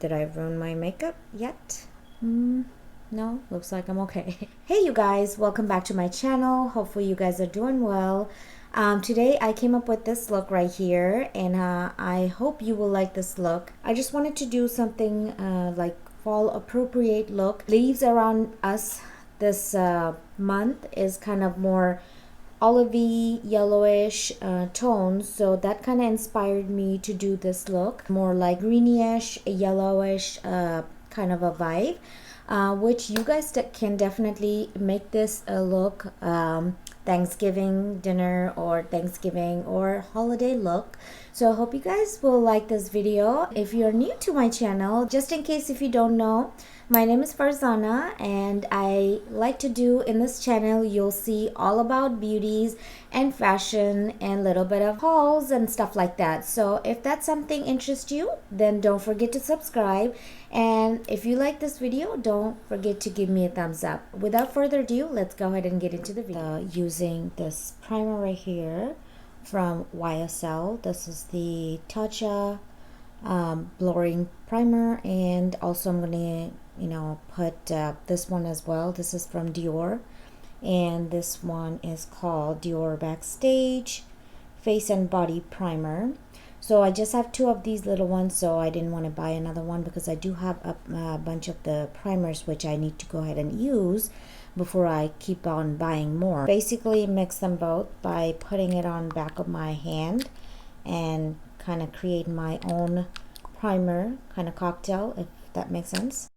Did I ruin my makeup yet? No, looks like I'm okay. Hey you guys, welcome back to my channel. Hopefully you guys are doing well. Today I came up with this look right here, and I hope you will like this look. I just wanted to do something like fall appropriate look. Leaves around us this month is kind of more olivey yellowish tones, so that kind of inspired me to do this look, more like greenish yellowish kind of a vibe, which you guys can definitely make this a look Thanksgiving dinner or Thanksgiving or holiday look. So I hope you guys will like this video. If you're new to my channel, just in case if you don't know, my name is Farzana, and I like to do in this channel, you'll see all about beauties and fashion and a little bit of hauls and stuff like that. So if that's something interests you, then don't forget to subscribe. And if you like this video, don't forget to give me a thumbs up. Without further ado, let's go ahead and get into the video. Using this primer right here from YSL. This is the Tatcha blurring primer, and also I'm gonna put this one as well. This is from Dior, and this one is called Dior Backstage Face and Body Primer. So I just have two of these little ones, so I didn't want to buy another one because I do have a bunch of the primers which I need to go ahead and use before I keep on buying more. Basically mix them both by putting it on back of my hand and kind of create my own primer kind of cocktail, if that makes sense.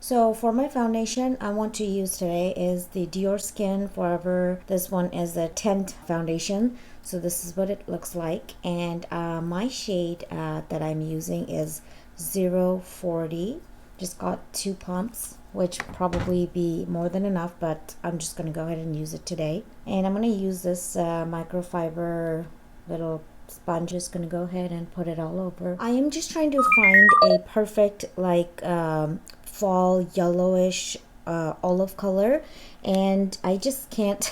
So for my foundation, I want to use today is the Dior Skin Forever. This one is a tint foundation. So this is what it looks like. And my shade that I'm using is 040. Just got 2 pumps, which probably be more than enough, but I'm just going to go ahead and use it today. And I'm going to use this microfiber little sponge. Just going to go ahead and put it all over. I am just trying to find a perfect fall yellowish olive color, and I just can't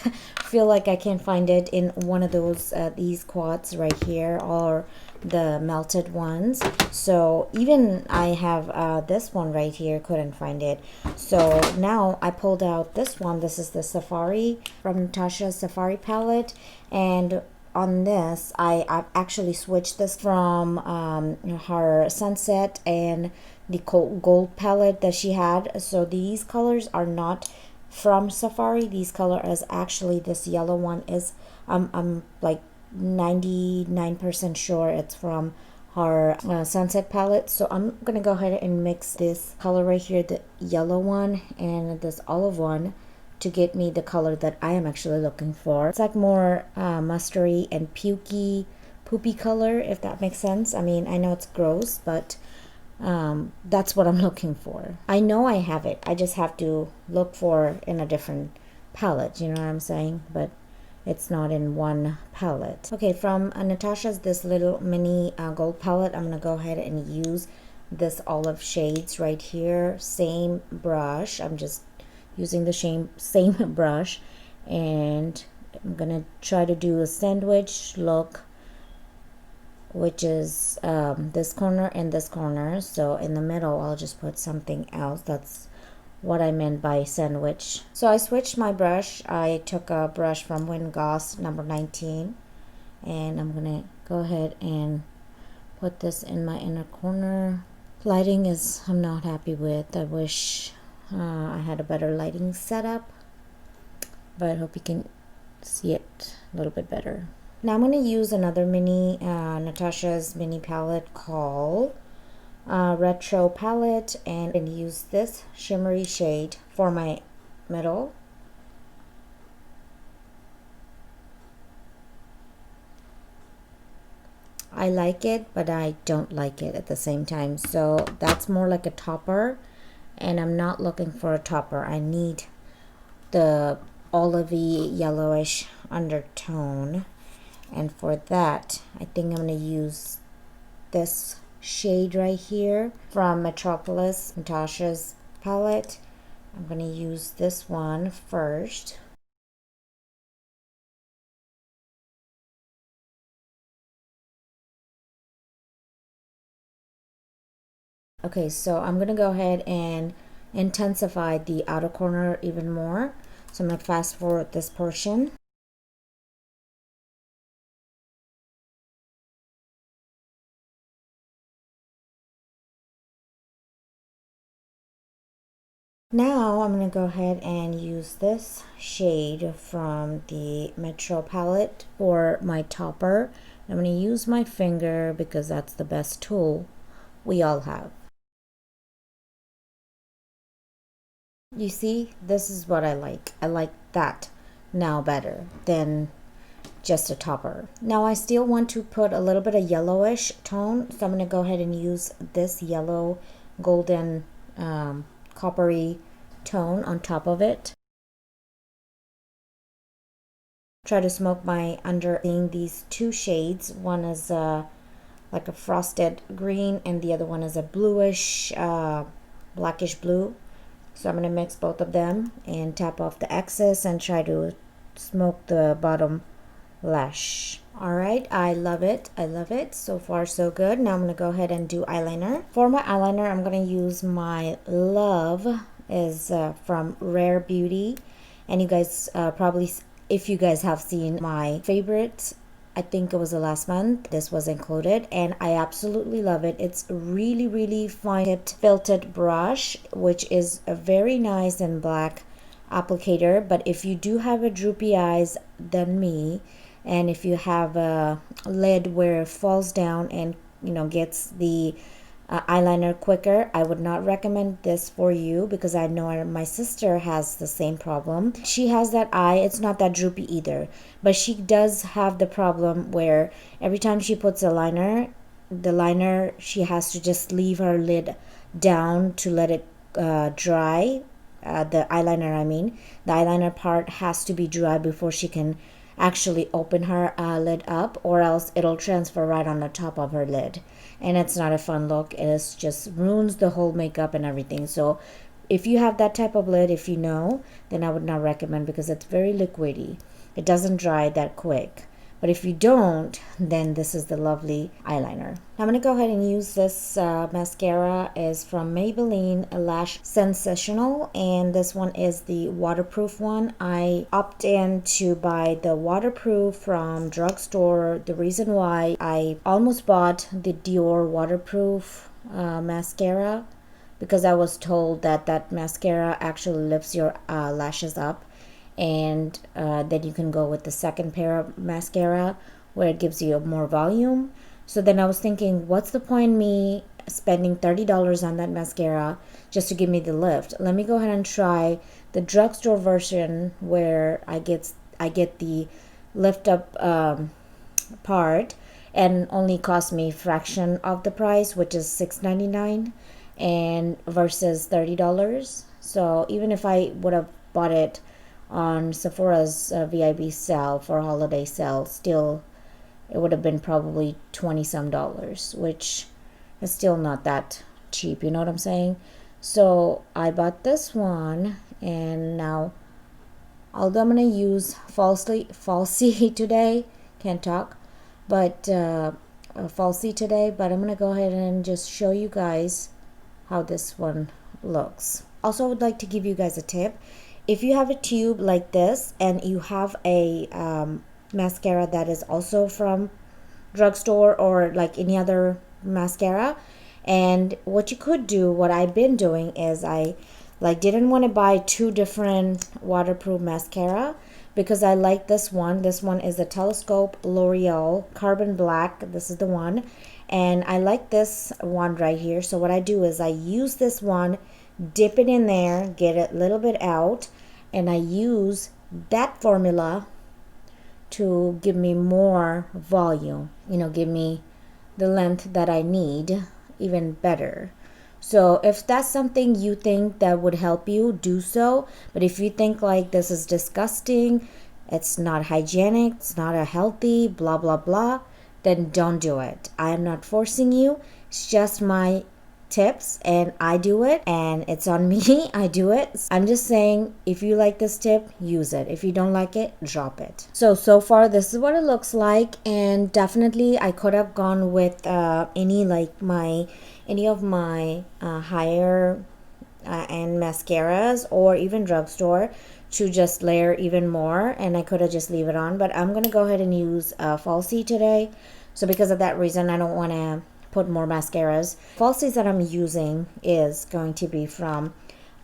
feel like I can find it in one of those these quads right here or the melted ones. So even I have this one right here, couldn't find it. So now I pulled out this one. This is the Safari from Natasha's Safari palette, and on this I've actually switched this from her Sunset and the gold palette that she had. So these colors are not from Safari. These color is actually, this yellow one is I'm like 99% sure it's from her Sunset palette. So I'm gonna go ahead and mix this color right here, the yellow one, and this olive one, to get me the color that I am actually looking for. It's like more mustardy and pukey, poopy color, if that makes sense. I mean, I know it's gross, but that's what I'm looking for. I know I have it. I just have to look for in a different palette. You know what I'm saying? But it's not in one palette. Okay, from Natasha's this little mini gold palette, I'm gonna go ahead and use this olive shades right here. Same brush. I'm just using the same brush, and I'm gonna try to do a sandwich look, which is this corner and this corner. So in the middle I'll just put something else. That's what I meant by sandwich. So I switched my brush. I took a brush from Win Goss number 19, and I'm gonna go ahead and put this in my inner corner. Lighting is I'm not happy with. I wish I had a better lighting setup, but I hope you can see it a little bit better. Now I'm going to use another mini Natasha's mini palette called Retro Palette, and use this shimmery shade for my middle. I like it, but I don't like it at the same time. So that's more like a topper, and I'm not looking for a topper. I need the olivey yellowish undertone. And for that, I think I'm going to use this shade right here from Metropolis, Natasha's palette. I'm going to use this one first. Okay, so I'm gonna go ahead and intensify the outer corner even more. So I'm gonna fast forward this portion. Now I'm going to go ahead and use this shade from the Metro palette for my topper. I'm going to use my finger because that's the best tool we all have. You see, this is what I like. I like that now better than just a topper. Now I still want to put a little bit of yellowish tone, so I'm going to go ahead and use this yellow golden coppery tone on top of it. Try to smoke my under seeing these two shades. One is like a frosted green and the other one is a bluish blackish blue. So I'm going to mix both of them and tap off the excess and try to smoke the bottom lash. All right, I love it. I love it. So far so good. Now I'm going to go ahead and do eyeliner. For my eyeliner, I'm going to use my Love is from Rare Beauty, and you guys probably, if you guys have seen my favorites, I think it was the last month, this was included, and I absolutely love it. It's really, really fine tipped felted brush, which is a very nice and black applicator. But if you do have a droopy eyes than me, and if you have a lid where it falls down and gets the eyeliner quicker, I would not recommend this for you because I know my sister has the same problem. She has that eye, it's not that droopy either, but she does have the problem where every time she puts a liner, the liner, she has to just leave her lid down to let it dry. The eyeliner, I mean, the eyeliner part has to be dry before she can actually open her lid up, or else it'll transfer right on the top of her lid, and it's not a fun look. It just ruins the whole makeup and everything. So if you have that type of lid, if you know, then I would not recommend because it's very liquidy. It doesn't dry that quick. But if you don't, then this is the lovely eyeliner. I'm going to go ahead and use this mascara. Is from Maybelline Lash Sensational, and this one is the waterproof one. I opt in to buy the waterproof from drugstore. The reason why I almost bought the Dior waterproof mascara, because I was told that that mascara actually lifts your lashes up, and then you can go with the second pair of mascara where it gives you more volume. So then I was thinking, what's the point me spending $30 on that mascara just to give me the lift? Let me go ahead and try the drugstore version where I get the lift up part, and only cost me fraction of the price, which is $6.99 and versus $30. So even if I would have bought it on Sephora's VIB sale for holiday sale, still it would have been probably 20 some dollars, which is still not that cheap, you know what I'm saying? So I bought this one, and now although I'm gonna use falsy today, can't talk, but falsy today, but I'm gonna go ahead and just show you guys how this one looks. Also, I would like to give you guys a tip. If you have a tube like this and you have a mascara that is also from drugstore or like any other mascara, and what you could do, what I've been doing is I didn't want to buy two different waterproof mascara because I like this one. This one is a Telescope L'Oreal Carbon Black. This is the one, and I like this one right here. So what I do is I use this one, dip it in there, get it a little bit out, and I use that formula to give me more volume, give me the length that I need even better. So if that's something you think that would help you, do so. But if you think like this is disgusting, it's not hygienic, it's not a healthy, blah blah blah, then don't do it. I am not forcing you. It's just my tips and I do it, and it's on me. I do it. I'm just saying, if you like this tip, use it. If you don't like it, drop it. So far this is what it looks like, and definitely I could have gone with any of my higher and mascaras, or even drugstore, to just layer even more, and I could have just leave it on, but I'm gonna go ahead and use falsie today. So because of that reason, I don't want to put more mascaras. Falsies that I'm using is going to be from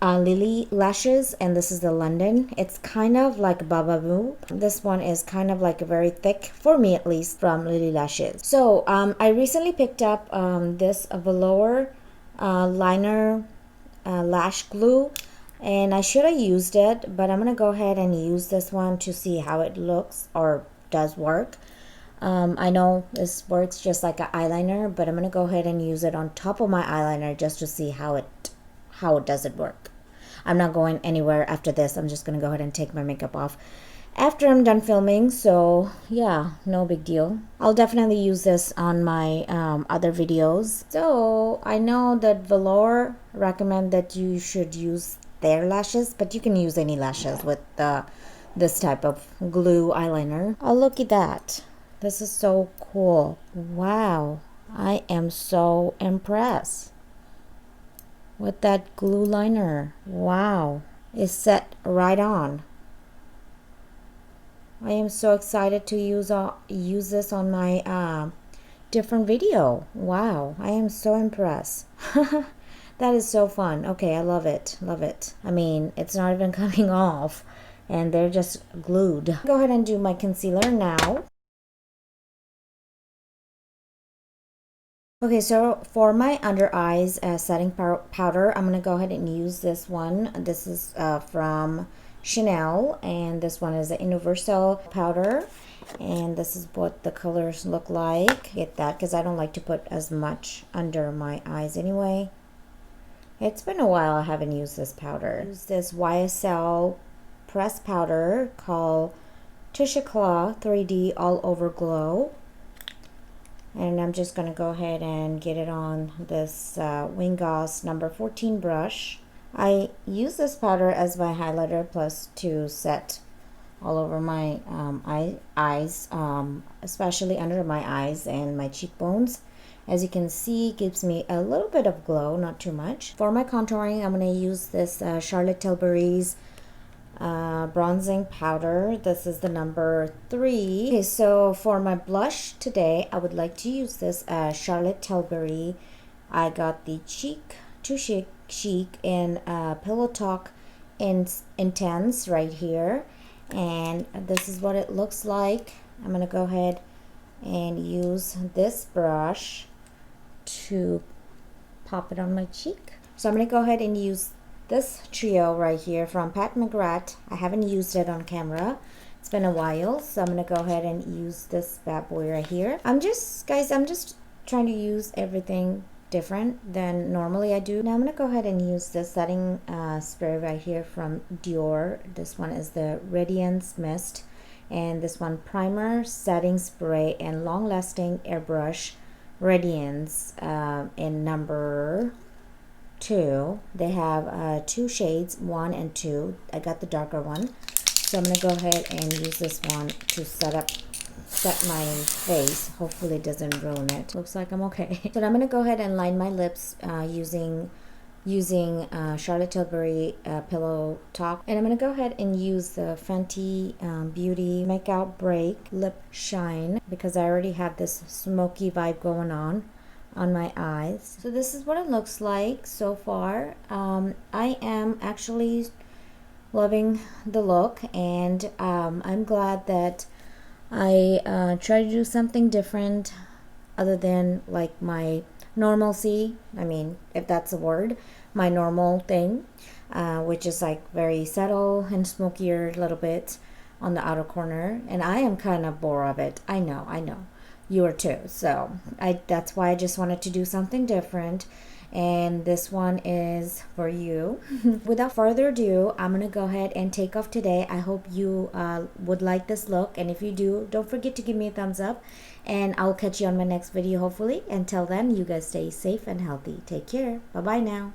Lily Lashes, and this is the London. It's kind of like Bababoo. This one is kind of like a very thick, for me at least, from Lily Lashes. So I recently picked up this velour liner lash glue, and I should have used it, but I'm gonna go ahead and use this one to see how it looks or does work. I know this works just like an eyeliner, but I'm gonna go ahead and use it on top of my eyeliner just to see how does it work. I'm not going anywhere after this. I'm just gonna go ahead and take my makeup off after I'm done filming, so yeah, no big deal. I'll definitely use this on my other videos. So I know that velour recommend that you should use their lashes, but you can use any lashes with this type of glue eyeliner. Oh, look at that. This is so cool. Wow, I am so impressed with that glue liner. Wow, it's set right on. I am so excited to use this on my different video. Wow, I am so impressed. That is so fun. Okay, I love it. Love it. I mean, it's not even coming off, and they're just glued. Go ahead and do my concealer now. Okay, so for my under eyes setting powder, I'm gonna go ahead and use this one. This is from Chanel, and this one is the universal powder, and this is what the colors look like. Get that, because I don't like to put as much under my eyes anyway. It's been a while I haven't used this powder. Use this YSL press powder called Touche Éclat 3D All Over Glow. And I'm just going to go ahead and get it on this Wingoss number 14 brush. I use this powder as my highlighter plus to set all over my eyes, especially under my eyes and my cheekbones. As you can see, it gives me a little bit of glow, not too much. For my contouring, I'm going to use this Charlotte Tilbury's bronzing powder. This is the number 3. Okay, so for my blush today, I would like to use this Charlotte Tilbury. I got the Too Chic in Pillow Talk Intense right here, and this is what it looks like. I'm gonna go ahead and use this brush to pop it on my cheek. So I'm gonna go ahead and use this trio right here from Pat McGrath. I haven't used it on camera. It's been a while, so I'm gonna go ahead and use this bad boy right here. I'm just trying to use everything different than normally I do. Now I'm gonna go ahead and use this setting spray right here from Dior. This one is the Radiance Mist, and this one primer, setting spray, and long lasting airbrush Radiance in number 2. They have 2 shades, 1 and 2. I got the darker one, so I'm gonna go ahead and use this one to set my face. Hopefully it doesn't ruin it. Looks like I'm okay. So I'm gonna go ahead and line my lips using Charlotte Tilbury Pillow Talk, and I'm gonna go ahead and use the Fenty Beauty Makeout Break Lip Shine, because I already have this smoky vibe going on my eyes. So this is what it looks like so far. I am actually loving the look, and I'm glad that I try to do something different other than like my normalcy. I mean, if that's a word, my normal thing, which is like very subtle and smokier a little bit on the outer corner, and I am kind of bored of it. I know. You are too. So that's why I just wanted to do something different. and this one is for you. Without further ado, I'm gonna go ahead and take off today. I hope you would like this look, and if you do, don't forget to give me a thumbs up, and I'll catch you on my next video hopefully. Until then, you guys stay safe and healthy. Take care. Bye bye now.